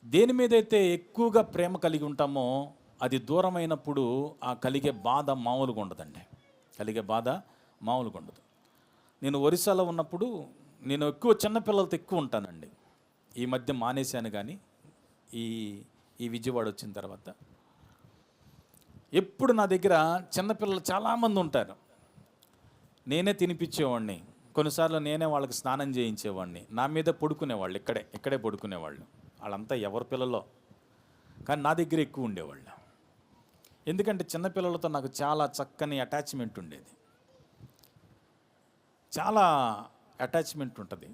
దేని మీదైతే ఎక్కువగా ప్రేమ కలిగి ఉంటామో అది దూరమైనప్పుడు ఆ కలిగే బాధ మామూలుగా ఉండదండి. నేను ఒరిస్సాలో ఉన్నప్పుడు నేను ఎక్కువ చిన్నపిల్లలతో ఎక్కువ ఉంటానండి. ఈ మధ్య మానేశాను. కానీ ఈ విజయవాడ వచ్చిన తర్వాత ఎప్పుడు నా దగ్గర చిన్నపిల్లలు చాలామంది ఉంటారు. నేనే తినిపించేవాడిని, కొన్నిసార్లు నేనే వాళ్ళకి స్నానం చేయించేవాడిని. నా మీద పడుకునేవాళ్ళు, ఇక్కడే పడుకునేవాళ్ళు. వాళ్ళంతా ఎవరి పిల్లలో, కానీ నా దగ్గర ఎక్కువ ఉండేవాళ్ళు. ఎందుకంటే చిన్నపిల్లలతో నాకు చాలా చక్కని అటాచ్మెంట్ ఉండేది, చాలా అటాచ్మెంట్ ఉంటుంది.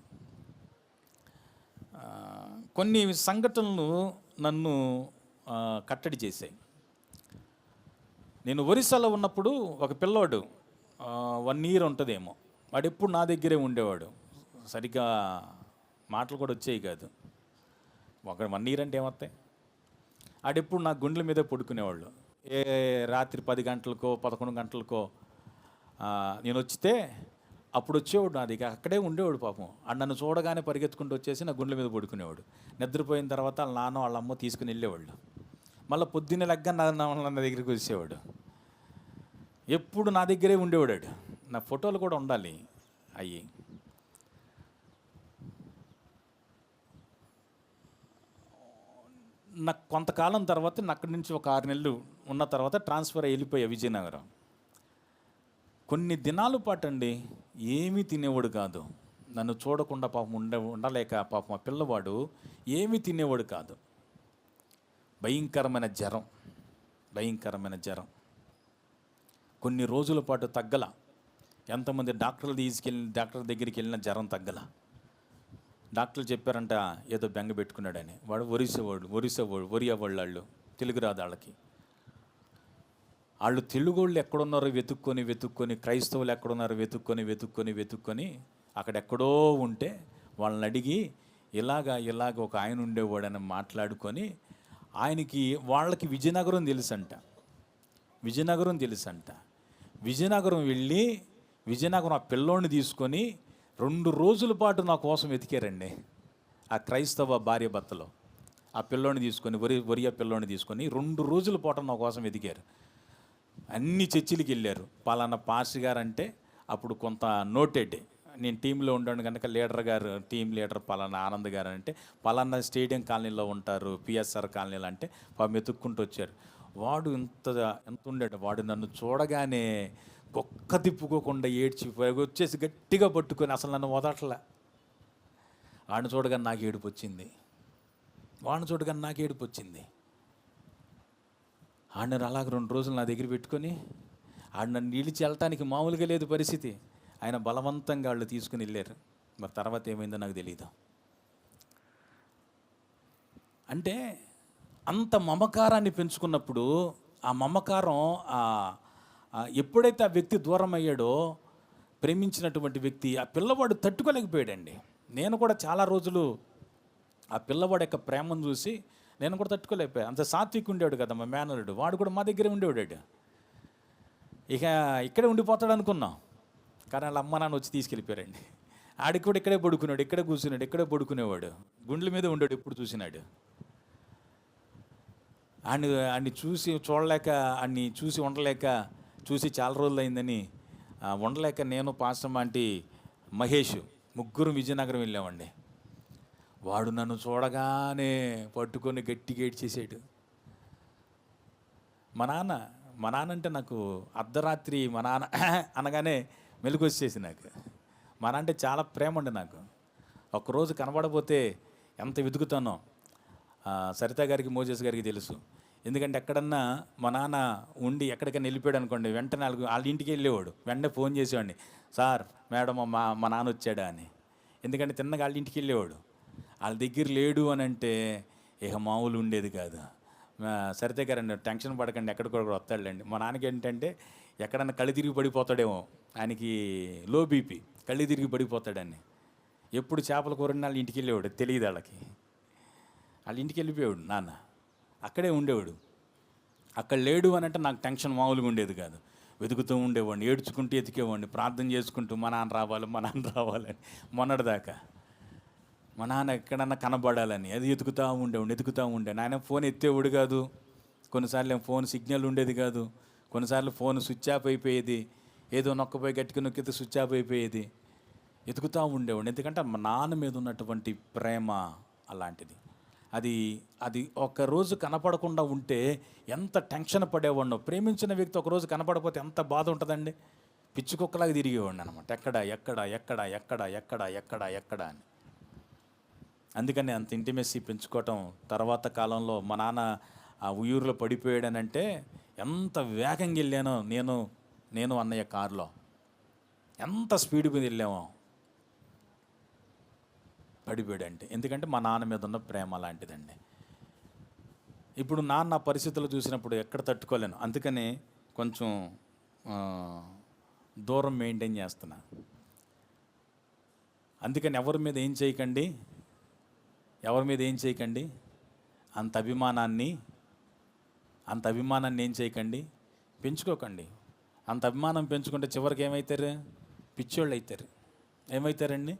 కొన్ని సంఘటనలు నన్ను కట్టడి చేశాయి. నేను ఒరిస్సాలో ఉన్నప్పుడు ఒక పిల్లోడు 1 year ఉంటుందేమో, వాడు ఎప్పుడు నా దగ్గరే ఉండేవాడు. సరిగ్గా మాటలు కూడా వచ్చేవి కాదు. 1 year అంటే ఏమవుతాయి? ఆడెప్పుడు నా గుండెల మీద పడుకునేవాళ్ళు. రాత్రి 10 గంటలకో 11 గంటలకో నేను వచ్చితే అప్పుడు వచ్చేవాడు నా దగ్గర, అక్కడే ఉండేవాడు. పాపం నన్ను చూడగానే పరిగెత్తుకుంటూ వచ్చేసి నా గుండెల మీద పడుకునేవాడు. నిద్రపోయిన తర్వాత వాళ్ళ నాన్న వాళ్ళ అమ్మ తీసుకుని వెళ్ళేవాళ్ళు. మళ్ళీ పొద్దున్నే లెగ్గా నా దగ్గరికి వచ్చేవాడు. ఎప్పుడు నా దగ్గరే ఉండేవాడు. నా ఫోటోలు కూడా ఉండాలి అయ్యి. నాకు కొంతకాలం తర్వాత అక్కడి నుంచి ఒక 6 నెలలు ఉన్న తర్వాత ట్రాన్స్ఫర్ వెళ్ళిపోయా విజయనగరం. కొన్ని దినాల పాటండి ఏమీ తినేవాడు కాదు. నన్ను చూడకుండా పాపం ఉండలేక పాపం ఆ పిల్లవాడు ఏమీ తినేవాడు కాదు. భయంకరమైన జ్వరం. కొన్ని రోజుల పాటు తగ్గల. ఎంతమంది డాక్టర్ దగ్గరికి వెళ్ళిన జ్వరం తగ్గల. డాక్టర్లు చెప్పారంట ఏదో బెంగ పెట్టుకున్నాడని. వాడు ఒరియా వాళ్ళు తెలుగు రాదు వాళ్ళకి. వాళ్ళు తెలుగోళ్ళు ఎక్కడున్నారో వెతుక్కొని క్రైస్తవులు ఎక్కడున్నారో వెతుక్కొని అక్కడెక్కడో ఉంటే వాళ్ళని అడిగి ఇలాగ ఒక ఆయన ఉండేవాడని మాట్లాడుకొని వాళ్ళకి విజయనగరం తెలుసంట. విజయనగరం వెళ్ళి విజయనగరం ఆ పిల్లోడిని తీసుకొని 2 రోజుల పాటు నా కోసం వెతికారండి. ఆ క్రైస్తవ భార్య భర్తలో ఆ పిల్లోడిని తీసుకొని ఒరియా పిల్లోడిని తీసుకొని 2 రోజుల పాటు నా కోసం వెతికారు. అన్ని చర్చిలకి వెళ్ళారు. పలానా పాస్టర్ గారు అంటే అప్పుడు కొంత నోటెడ్, నేను టీంలో ఉండాను కనుక టీం లీడర్ పలానా ఆనంద్ గారు అంటే పలానా స్టేడియం కాలనీలో ఉంటారు, పిఎస్ఆర్ కాలనీలో అంటే పాపం వెతుక్కుంటూ వచ్చారు. వాడు ఎంత ఉండాడు. వాడు నన్ను చూడగానే ఒక్క తిప్పుకోకుండా ఏడ్చి వచ్చేసి గట్టిగా పట్టుకొని అసలు నన్ను వదట్లా. వాడిని చూడగానే నాకు ఏడుపు వచ్చింది. ఆడిని అలాగ 2 రోజులు నా దగ్గర పెట్టుకొని నన్ను నిలిచి వెళ్ళటానికి మామూలుగా లేదు పరిస్థితి. ఆయన బలవంతంగా వాళ్ళు తీసుకుని వెళ్ళారు. మరి తర్వాత ఏమైందో నాకు తెలియదు. అంటే అంత మమకారాన్ని పెంచుకున్నప్పుడు ఆ మమకారం ఎప్పుడైతే ఆ వ్యక్తి దూరం అయ్యాడో, ప్రేమించినటువంటి వ్యక్తి, ఆ పిల్లవాడు తట్టుకోలేకపోయాడండి. నేను కూడా చాలా రోజులు ఆ పిల్లవాడు యొక్క ప్రేమను చూసి నేను కూడా తట్టుకోలేకపోయా. అంత సాత్విక్ ఉండేవాడు కదా మా మేనలుడు, వాడు కూడా మా దగ్గరే ఉండేవాడు. ఇక ఇక్కడే ఉండిపోతాడు అనుకున్నాం, కానీ వాళ్ళ అమ్మ నాన్న వచ్చి తీసుకెళ్ళిపోయారండి. ఆడికి కూడా ఇక్కడే పడుకున్నాడు, ఇక్కడే కూర్చున్నాడు, ఇక్కడే పడుకునేవాడు, గుండెల మీద ఉండాడు ఎప్పుడు చూసినాడు. ఆడిని చూసి ఉండలేక చూసి చాలా రోజులు అయిందని ఉండలేక నేను పాస్టర్ ఆంటీ మహేష్ ముగ్గురు విజయనగరం వెళ్ళామండి. వాడు నన్ను చూడగానే పట్టుకొని గట్టిగా ఏడ్చేసాడు. మా నాన్న అంటే నాకు అర్ధరాత్రి మా నాన్న అనగానే మెలుగు వచ్చేసి నాకు. మా నాన్న అంటే చాలా ప్రేమ అండి నాకు. ఒక్కరోజు కనబడపోతే ఎంత వెతుకుతానో సరిత గారికి, మోజేస్ గారికి తెలుసు. ఎందుకంటే ఎక్కడన్నా మా నాన్న ఉండి ఎక్కడికైనా వెళ్ళిపోయాడు అనుకోండి, వెంటనే వాళ్ళ ఇంటికి వెళ్ళేవాడు, వెంటనే ఫోన్ చేసేవాడిని, సార్ మేడం మా నాన్న వచ్చాడా అని. ఎందుకంటే తిన్నగా వాళ్ళ ఇంటికి వెళ్ళేవాడు. వాళ్ళ దగ్గర లేడు అని అంటే ఇక మామూలు ఉండేది కాదు. సరితే గారండి టెన్షన్ పడకండి, ఎక్కడికొకరు వస్తాడులేండి. మా నాన్నకి ఏంటంటే ఎక్కడన్నా కళ్ళు తిరిగి పడిపోతాడేమో, ఆయనకి లో బీపీ, కళ్ళు తిరిగి పడిపోతాడని ఎప్పుడు చేపల కూరని వాళ్ళ ఇంటికి వెళ్ళేవాడు. తెలియదు వాళ్ళకి. వాళ్ళ ఇంటికి వెళ్ళిపోయాడు నాన్న, అక్కడే ఉండేవాడు. అక్కడ లేడు అని అంటే నాకు టెన్షన్ మామూలుగా ఉండేది కాదు. వెతుకుతూ ఉండేవాడిని, ఏడ్చుకుంటూ ఎతికేవాడిని, ప్రార్థన చేసుకుంటూ మా నాన్న రావాలని మొన్నటిదాకా మా నాన్న ఎక్కడన్నా కనబడాలని అది ఎతుకుతూ ఉండేవాడిని. ఆయన ఫోన్ ఎత్తేవాడు కాదు. కొన్నిసార్లు ఫోన్ సిగ్నల్ ఉండేది కాదు. కొన్నిసార్లు ఫోన్ స్విచ్ ఆఫ్ అయిపోయేది. ఏదో నొక్కపోయి గట్టిగా నొక్కితే స్విచ్ ఆఫ్ అయిపోయేది. ఎతుకుతూ ఉండేవాడిని. ఎందుకంటే మా నాన్న మీద ఉన్నటువంటి ప్రేమ అలాంటిది. అది ఒకరోజు కనపడకుండా ఉంటే ఎంత టెన్షన్ పడేవాడినో. ప్రేమించిన వ్యక్తి ఒకరోజు కనపడకపోతే ఎంత బాధ ఉంటుందండి. పిచ్చి కుక్కలాగా తిరిగేవాడిని అనమాట. ఎక్కడ అని. అందుకని అంత ఇంటిమెసీ పెంచుకోవటం. తర్వాత కాలంలో మా నాన్న ఆ ఉయ్యూరులో పడిపోయాడనంటే ఎంత వేగంగా వెళ్ళానో నేను అన్నయ్య కారులో, ఎంత స్పీడ్ మీద వెళ్ళామో. పడిపోయాడంటే ఎందుకంటే మా నాన్న మీద ఉన్న ప్రేమ లాంటిదండి. ఇప్పుడు నాన్న పరిస్థితులు చూసినప్పుడు ఎక్కడ తట్టుకోలేను. అందుకని కొంచెం దూరం మెయింటైన్ చేస్తున్నా. అందుకని ఎవరి మీద ఏం చేయకండి, అంత అభిమానాన్ని ఏం చేయకండి, పెంచుకోకండి. అంత అభిమానం పెంచుకుంటే చివరికి ఏమవుతారు? పిచ్చోళ్ళు అవుతారు. ఏమవుతారండి?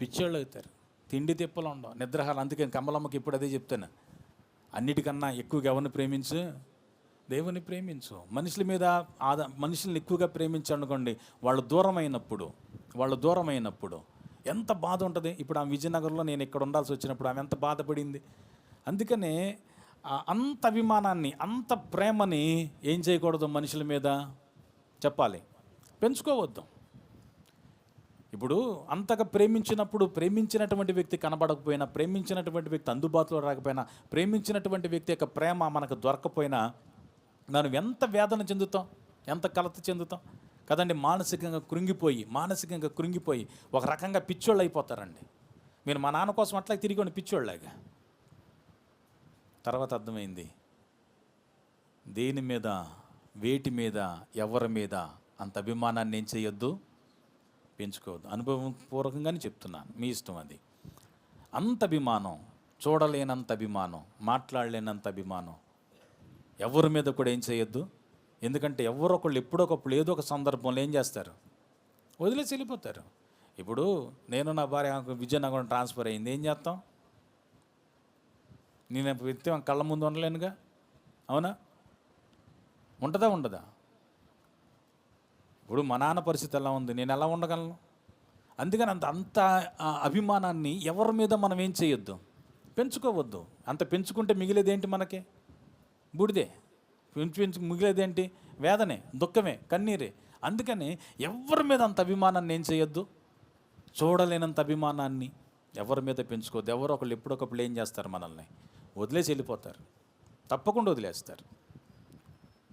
పిచ్చోళ్ళు అవుతారు. తిండి తిప్పలు ఉండవు, నిద్రహాలు. అందుకని కమలమ్మకి ఇప్పుడు అదే చెప్తాను, అన్నిటికన్నా ఎక్కువగా ఎవరిని ప్రేమించు? దేవుని ప్రేమించు. మనుషుల్ని ఎక్కువగా ప్రేమించనుకోండి, వాళ్ళు దూరం అయినప్పుడు ఎంత బాధ ఉంటుంది. ఇప్పుడు ఆ విజయనగరంలో నేను ఇక్కడ ఉండాల్సి వచ్చినప్పుడు ఆమె ఎంత బాధపడింది. అందుకనే అంత అభిమానాన్ని, అంత ప్రేమని ఏం చేయకూడదు, మనుషుల మీద చెప్పాలి, పెంచుకోవద్దు. ఇప్పుడు అంతగా ప్రేమించినప్పుడు ప్రేమించినటువంటి వ్యక్తి కనబడకపోయినా, ప్రేమించినటువంటి వ్యక్తి అందుబాటులో రాకపోయినా, ప్రేమించినటువంటి వ్యక్తి యొక్క ప్రేమ మనకు దొరకపోయినా మనం ఎంత వేదన చెందుతాం, ఎంత కలత చెందుతాం కదండి. మానసికంగా కృంగిపోయి ఒక రకంగా పిచ్చోళ్ళు అయిపోతారండి. మీరు మా నాన్న కోసం అట్లా తిరిగి పిచ్చోళ్ళలాగా. తర్వాత అర్థమైంది, దేని మీద, వేటి మీద, ఎవరి మీద అంత అభిమానాన్ని ఏం చేయొద్దు, పెంచుకోవద్దు. అనుభవపూర్వకంగానే చెప్తున్నాను, మీ ఇష్టం అది. అంత అభిమానం, చూడలేనంత అభిమానం, మాట్లాడలేనంత అభిమానం ఎవరి మీద కూడా ఏం చేయొద్దు. ఎందుకంటే ఎవరొకళ్ళు ఎప్పుడొకప్పుడు ఏదో ఒక సందర్భంలో ఏం చేస్తారు, వదిలేసి వెళ్ళిపోతారు. ఇప్పుడు నేను నా భార్య విజయనగరం ట్రాన్స్ఫర్ అయింది, ఏం చేస్తాం? నేను వ్యక్తి కళ్ళ ముందు ఉండలేనుగా, అవునా? ఉంటుందా ఉండదా? ఇప్పుడు మా నాన్న పరిస్థితి ఎలా ఉంది, నేను ఎలా ఉండగలను? అందుకని అంత అభిమానాన్ని ఎవరి మీద మనం ఏం చేయొద్దు, పెంచుకోవద్దు. అంత పెంచుకుంటే మిగిలేదేంటి మనకి? బూడిదే. మిగిలేదేంటి? వేదనే, దుఃఖమే, కన్నీరే. అందుకని ఎవరి మీద అంత అభిమానాన్ని ఏం చేయొద్దు, చూడలేనంత అభిమానాన్ని ఎవరి మీద పెంచుకోవద్దు. ఎవరో ఒకళ్ళు ఎప్పుడొకప్పుడు ఏం చేస్తారు, మనల్ని వదిలేసి వెళ్ళిపోతారు. తప్పకుండా వదిలేస్తారు,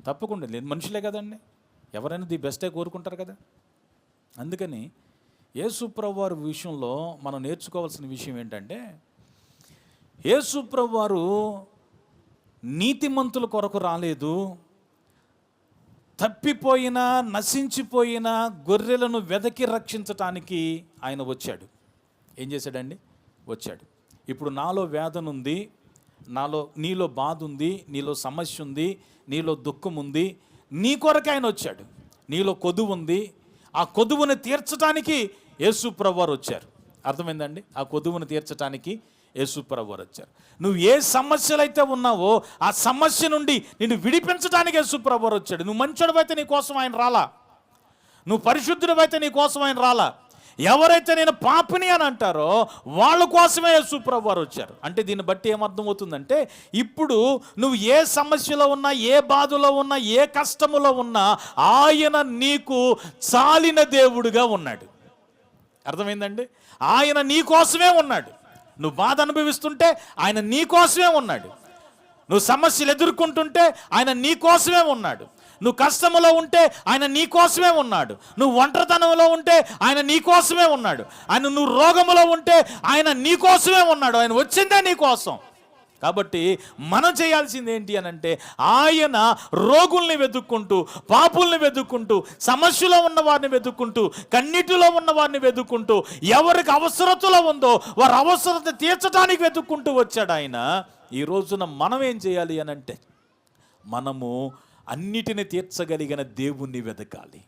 తప్పకుండా. లేదు, మనుషులే కదండి, ఎవరైనా ది బెస్టే కోరుకుంటారు కదా. అందుకని యేసుప్రభు వారి విషయంలో మనం నేర్చుకోవాల్సిన విషయం ఏంటంటే, యేసుప్రభు వారు నీతిమంతుల కొరకు రాలేదు, తప్పిపోయిన నశించిపోయిన గొర్రెలను వెదకి రక్షించటానికి ఆయన వచ్చాడు. ఏం చేశాడండి? వచ్చాడు. ఇప్పుడు నాలో వేదన ఉంది, నీలో బాధ ఉంది, నీలో సమస్య ఉంది, నీలో దుఃఖం ఉంది, నీ కొరకు ఆయన వచ్చాడు. నీలో కొదువు ఉంది, ఆ కొదువును తీర్చడానికి యేసుప్రభు వారు వచ్చారు. అర్థమైందండి? ఆ కొదువును తీర్చడానికి యేసుప్రభు వారు వచ్చారు. నువ్వు ఏ సమస్యలు అయితే ఉన్నావో ఆ సమస్య నుండి నిన్ను విడిపించడానికి యేసుప్రభు వారు వచ్చాడు. నువ్వు మంచోడివైతే నీ కోసం ఆయన రాలా, నువ్వు పరిశుద్ధుడివైతే నీ కోసం ఆయన రాలా. ఎవరైతే నేను పాపిని అని అంటారో వాళ్ళ కోసమే యేసుప్రభు వారు వచ్చారు. అంటే దీన్ని బట్టి ఏమర్థమవుతుందంటే, ఇప్పుడు నువ్వు ఏ సమస్యలో ఉన్నా, ఏ బాధలో ఉన్నా, ఏ కష్టములో ఉన్నా ఆయన నీకు చాలిన దేవుడుగా ఉన్నాడు. అర్థమైందండి? ఆయన నీ కోసమే ఉన్నాడు. నువ్వు బాధ అనుభవిస్తుంటే ఆయన నీ కోసమే ఉన్నాడు. నువ్వు సమస్యలు ఎదుర్కొంటుంటే ఆయన నీ కోసమే ఉన్నాడు. నువ్వు కష్టములో ఉంటే ఆయన నీ కోసమే ఉన్నాడు. నువ్వు ఒంటరితనంలో ఉంటే ఆయన నీ కోసమే ఉన్నాడు. నువ్వు రోగములో ఉంటే ఆయన నీ కోసమే ఉన్నాడు. ఆయన వచ్చిందే నీ కోసం. కాబట్టి మనం చేయాల్సింది ఏంటి అని అంటే, ఆయన రోగుల్ని వెతుక్కుంటూ, పాపుల్ని వెతుక్కుంటూ, సమస్యలో ఉన్న వారిని వెతుక్కుంటూ, కన్నీటిలో ఉన్న వారిని వెతుక్కుంటూ, ఎవరికి అవసరతలో ఉందో వారి అవసరత తీర్చడానికి వెతుక్కుంటూ వచ్చాడు ఆయన. ఈ రోజున మనం ఏం చేయాలి అని అంటే, మనము అన్నిటిని తీర్చగలిగిన దేవుణ్ణి వెతకాలి.